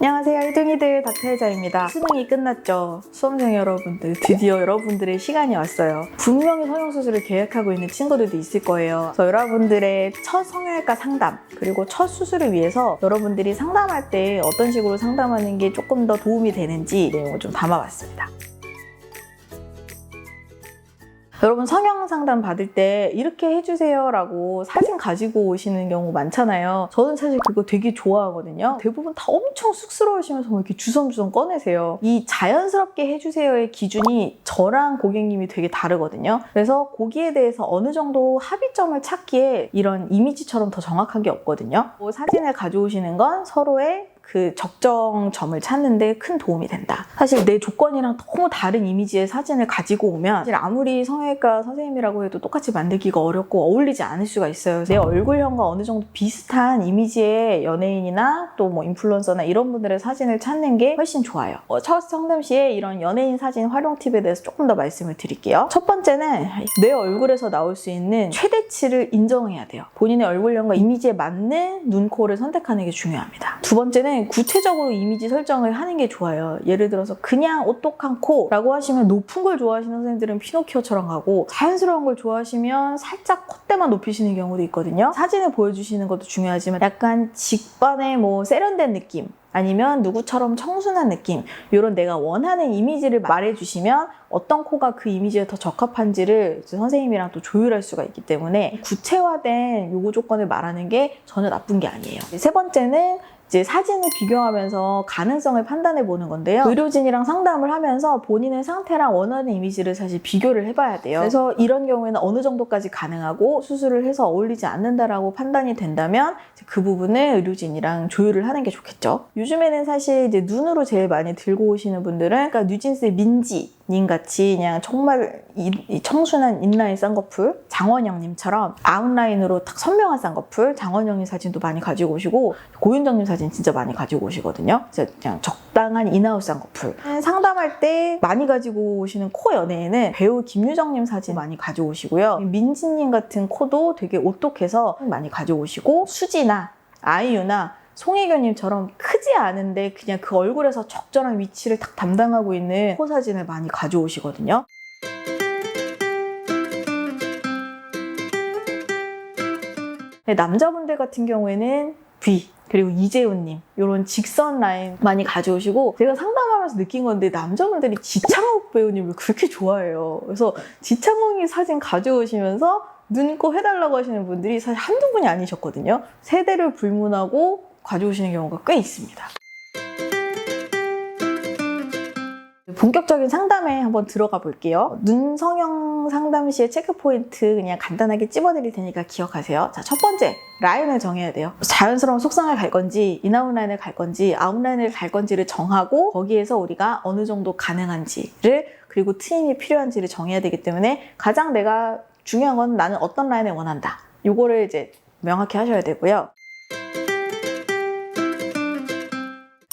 안녕하세요, 일둥이들 닥터혜자입니다. 수능이 끝났죠. 수험생 여러분들, 드디어 여러분들의 시간이 왔어요. 분명히 성형수술을 계획하고 있는 친구들도 있을 거예요. 그래서 여러분들의 첫 성형외과 상담, 그리고 첫 수술을 위해서 여러분들이 상담할 때 어떤 식으로 상담하는 게 조금 더 도움이 되는지 내용을 좀 담아봤습니다. 여러분 성형 상담 받을 때 이렇게 해주세요 라고 사진 가지고 오시는 경우 많잖아요. 저는 사실 그거 되게 좋아하거든요. 대부분 다 엄청 쑥스러우시면서 이렇게 주섬주섬 꺼내세요. 이 자연스럽게 해주세요의 기준이 저랑 고객님이 되게 다르거든요. 그래서 거기에 대해서 어느 정도 합의점을 찾기에 이런 이미지처럼 더 정확한 게 없거든요. 사진을 가져오시는 건 서로의 그 적정점을 찾는 데 큰 도움이 된다. 사실 내 조건이랑 너무 다른 이미지의 사진을 가지고 오면 사실 아무리 성형외과 선생님이라고 해도 똑같이 만들기가 어렵고 어울리지 않을 수가 있어요. 내 얼굴형과 어느 정도 비슷한 이미지의 연예인이나 또 뭐 인플루언서나 이런 분들의 사진을 찾는 게 훨씬 좋아요. 첫 상담 시에 이런 연예인 사진 활용 팁에 대해서 조금 더 말씀을 드릴게요. 첫 번째는 내 얼굴에서 나올 수 있는 최대치를 인정해야 돼요. 본인의 얼굴형과 이미지에 맞는 눈, 코를 선택하는 게 중요합니다. 두 번째는 구체적으로 이미지 설정을 하는 게 좋아요. 예를 들어서 그냥 오똑한 코라고 하시면 높은 걸 좋아하시는 선생님들은 피노키오처럼 가고, 자연스러운 걸 좋아하시면 살짝 콧대만 높이시는 경우도 있거든요. 사진을 보여주시는 것도 중요하지만 약간 직반의 뭐 세련된 느낌, 아니면 누구처럼 청순한 느낌, 이런 내가 원하는 이미지를 말해주시면 어떤 코가 그 이미지에 더 적합한지를 선생님이랑 또 조율할 수가 있기 때문에 구체화된 요구 조건을 말하는 게 전혀 나쁜 게 아니에요. 세 번째는 이제 사진을 비교하면서 가능성을 판단해 보는 건데요. 의료진이랑 상담을 하면서 본인의 상태랑 원하는 이미지를 사실 비교를 해봐야 돼요. 그래서 이런 경우에는 어느 정도까지 가능하고 수술을 해서 어울리지 않는다라고 판단이 된다면 그 부분을 의료진이랑 조율을 하는 게 좋겠죠. 요즘에는 사실 이제 눈으로 제일 많이 들고 오시는 분들은 그러니까 뉴진스의 민지 님 같이 그냥 정말 이 청순한 인라인 쌍꺼풀, 장원영님처럼 아웃라인으로 딱 선명한 쌍꺼풀, 장원영님 사진도 많이 가지고 오시고 고윤정님 사진 진짜 많이 가지고 오시거든요. 그냥 적당한 인아웃 쌍꺼풀. 상담할 때 많이 가지고 오시는 코 연예인은 배우 김유정님 사진 많이 가지고 오시고요. 민지님 같은 코도 되게 오똑해서 많이 가지고 오시고, 수지나 아이유나 송혜교님처럼 크지 않은데 그냥 그 얼굴에서 적절한 위치를 딱 담당하고 있는 코 사진을 많이 가져오시거든요. 남자분들 같은 경우에는 V, 그리고 이재훈님 이런 직선 라인 많이 가져오시고, 제가 상담하면서 느낀 건데 남자분들이 지창욱 배우님을 그렇게 좋아해요. 그래서 지창욱이 사진 가져오시면서 눈, 코 해달라고 하시는 분들이 사실 한두 분이 아니셨거든요. 세대를 불문하고 가져오시는 경우가 꽤 있습니다. 본격적인 상담에 한번 들어가 볼게요. 눈 성형 상담 시에 체크 포인트 그냥 간단하게 찝어드릴 테니까 기억하세요. 자, 첫 번째, 라인을 정해야 돼요. 자연스러운 속상을 갈 건지, 인아웃 라인을 갈 건지, 아웃 라인을 갈 건지를 정하고, 거기에서 우리가 어느 정도 가능한지를, 그리고 트임이 필요한지를 정해야 되기 때문에 가장 내가 중요한 건 나는 어떤 라인을 원한다. 요거를 이제 명확히 하셔야 되고요.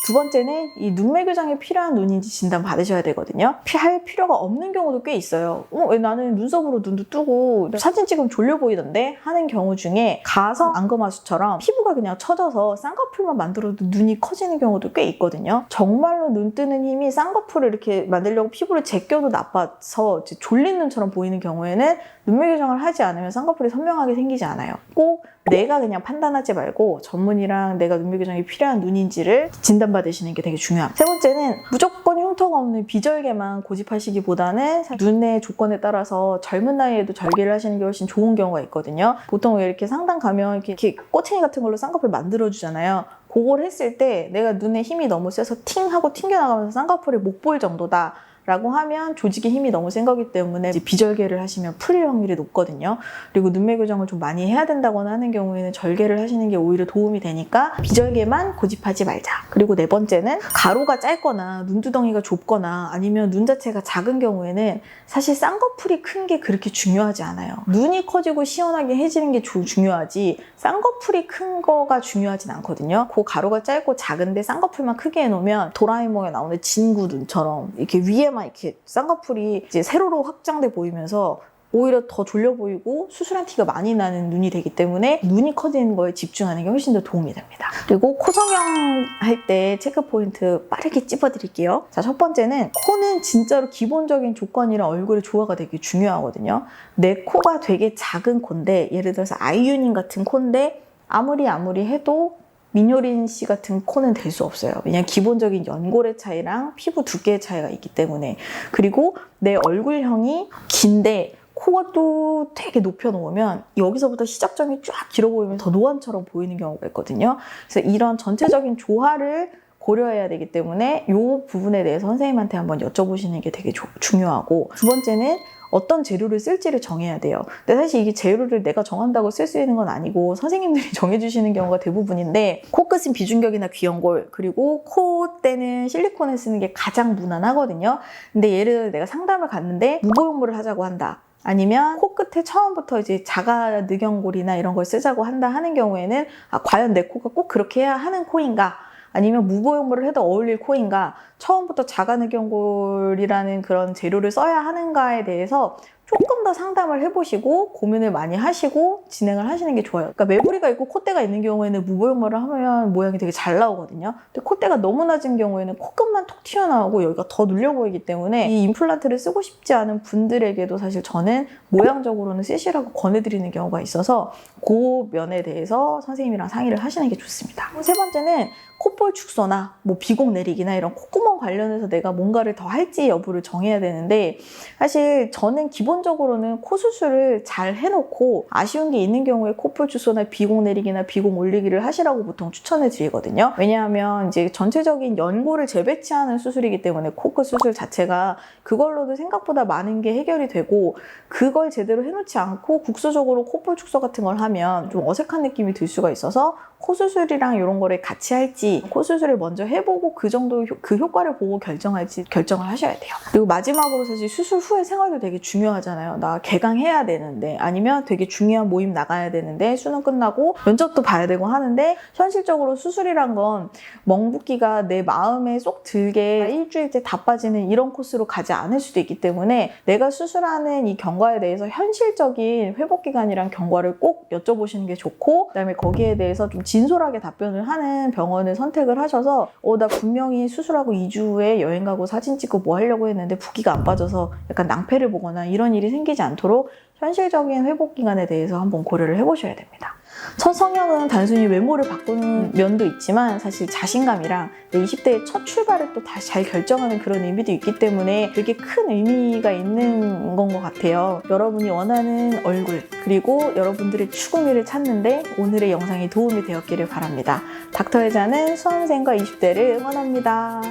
두 번째는 이 눈매 교정이 필요한 눈인지 진단 받으셔야 되거든요. 할 필요가 없는 경우도 꽤 있어요. 왜 나는 눈썹으로 눈도 뜨고 사진 찍으면 졸려 보이던데? 하는 경우 중에 가성 안검하수처럼 피부가 그냥 처져서 쌍꺼풀만 만들어도 눈이 커지는 경우도 꽤 있거든요. 정말로 눈 뜨는 힘이 쌍꺼풀을 이렇게 만들려고 피부를 제껴도 나빠서 졸린 눈처럼 보이는 경우에는 눈매 교정을 하지 않으면 쌍꺼풀이 선명하게 생기지 않아요. 꼭 내가 그냥 판단하지 말고 전문의랑 내가 눈매 교정이 필요한 눈인지를 진단받으시는 게 되게 중요합니다. 세 번째는 무조건 흉터가 없는 비절개만 고집하시기보다는 눈의 조건에 따라서 젊은 나이에도 절개를 하시는 게 훨씬 좋은 경우가 있거든요. 보통 왜 이렇게 상담 가면 이렇게 꼬챙이 같은 걸로 쌍꺼풀 만들어주잖아요. 그걸 했을 때 내가 눈에 힘이 너무 세서 팅 하고 튕겨나가면서 쌍꺼풀이 못 보일 정도다 라고 하면 조직의 힘이 너무 센 거기 때문에 이제 비절개를 하시면 풀릴 확률이 높거든요. 그리고 눈매 교정을 좀 많이 해야 된다거나 하는 경우에는 절개를 하시는 게 오히려 도움이 되니까 비절개만 고집하지 말자. 그리고 네 번째는 가로가 짧거나 눈두덩이가 좁거나 아니면 눈 자체가 작은 경우에는 사실 쌍꺼풀이 큰 게 그렇게 중요하지 않아요. 눈이 커지고 시원하게 해지는 게 중요하지 쌍꺼풀이 큰 거가 중요하진 않거든요. 그 가로가 짧고 작은데 쌍꺼풀만 크게 해놓으면 도라에몽에 나오는 진구 눈처럼 이렇게 위에만 이렇게 쌍꺼풀이 이제 세로로 확장돼 보이면서 오히려 더 졸려 보이고 수술한 티가 많이 나는 눈이 되기 때문에 눈이 커지는 거에 집중하는 게 훨씬 더 도움이 됩니다. 그리고 코 성형할 때 체크 포인트 빠르게 찝어드릴게요. 자, 첫 번째는 코는 진짜로 기본적인 조건이랑 얼굴의 조화가 되게 중요하거든요. 내 코가 되게 작은 코인데, 예를 들어서 아이유님 같은 코인데 아무리 해도 민효린 씨 같은 코는 될 수 없어요. 왜냐하면 기본적인 연골의 차이랑 피부 두께의 차이가 있기 때문에. 그리고 내 얼굴형이 긴데 코도 되게 높여놓으면 여기서부터 시작점이 쫙 길어 보이면 더 노안처럼 보이는 경우가 있거든요. 그래서 이런 전체적인 조화를 고려해야 되기 때문에 이 부분에 대해서 선생님한테 한번 여쭤보시는 게 되게 중요하고, 두 번째는 어떤 재료를 쓸지를 정해야 돼요. 근데 사실 이게 재료를 내가 정한다고 쓸 수 있는 건 아니고 선생님들이 정해주시는 경우가 대부분인데, 코끝은 비중격이나 귀연골, 그리고 콧대는 실리콘을 쓰는 게 가장 무난하거든요. 근데 예를 들어 내가 상담을 갔는데 무보형물을 하자고 한다. 아니면 코끝에 처음부터 이제 자가 늑연골이나 이런 걸 쓰자고 한다 하는 경우에는 과연 내 코가 꼭 그렇게 해야 하는 코인가? 아니면 무보형물을 해도 어울릴 코인가? 처음부터 자가늑연골이라는 그런 재료를 써야 하는가에 대해서 조금 더 상담을 해보시고 고민을 많이 하시고 진행을 하시는 게 좋아요. 그러니까 매부리가 있고 콧대가 있는 경우에는 무보형물을 하면 모양이 되게 잘 나오거든요. 근데 콧대가 너무 낮은 경우에는 코끝만 톡 튀어나오고 여기가 더 눌려 보이기 때문에 이 임플란트를 쓰고 싶지 않은 분들에게도 사실 저는 모양적으로는 쓰시라고 권해드리는 경우가 있어서 그 면에 대해서 선생님이랑 상의를 하시는 게 좋습니다. 세 번째는 콧볼 축소나 비공 내리기나 이런 콧구멍 관련해서 내가 뭔가를 더 할지 여부를 정해야 되는데, 사실 저는 기본적으로는 코 수술을 잘 해놓고 아쉬운 게 있는 경우에 콧볼 축소나 비공 내리기나 비공 올리기를 하시라고 보통 추천해 드리거든요. 왜냐하면 이제 전체적인 연골을 재배치하는 수술이기 때문에 코끝 수술 자체가 그걸로도 생각보다 많은 게 해결이 되고, 그걸 제대로 해놓지 않고 국소적으로 콧볼 축소 같은 걸 하면 좀 어색한 느낌이 들 수가 있어서 코 수술이랑 이런 거를 같이 할지, 코 수술을 먼저 해보고 그 정도 그 효과를 보고 결정할지 결정을 하셔야 돼요. 그리고 마지막으로 사실 수술 후의 생활도 되게 중요하잖아요. 나 개강해야 되는데, 아니면 되게 중요한 모임 나가야 되는데, 수능 끝나고 면접도 봐야 되고 하는데, 현실적으로 수술이란 건 멍붓기가 내 마음에 쏙 들게 일주일째 다 빠지는 이런 코스로 가지 않을 수도 있기 때문에 내가 수술하는 이 경과에 대해서 현실적인 회복 기간이랑 경과를 꼭 여쭤보시는 게 좋고, 그다음에 거기에 대해서 좀 진솔하게 답변을 하는 병원을 선택을 하셔서 나 분명히 수술하고 2주 후에 여행 가고 사진 찍고 뭐 하려고 했는데 붓기가 안 빠져서 약간 낭패를 보거나 이런 일이 생기지 않도록 현실적인 회복 기간에 대해서 한번 고려를 해보셔야 됩니다. 첫 성형은 단순히 외모를 바꾸는 면도 있지만 사실 자신감이랑 내 20대의 첫 출발을 또 다시 잘 결정하는 그런 의미도 있기 때문에 되게 큰 의미가 있는 건 것 같아요. 여러분이 원하는 얼굴, 그리고 여러분들의 추구미를 찾는데 오늘의 영상이 도움이 되었기를 바랍니다. 닥터의자는 수험생과 20대를 응원합니다.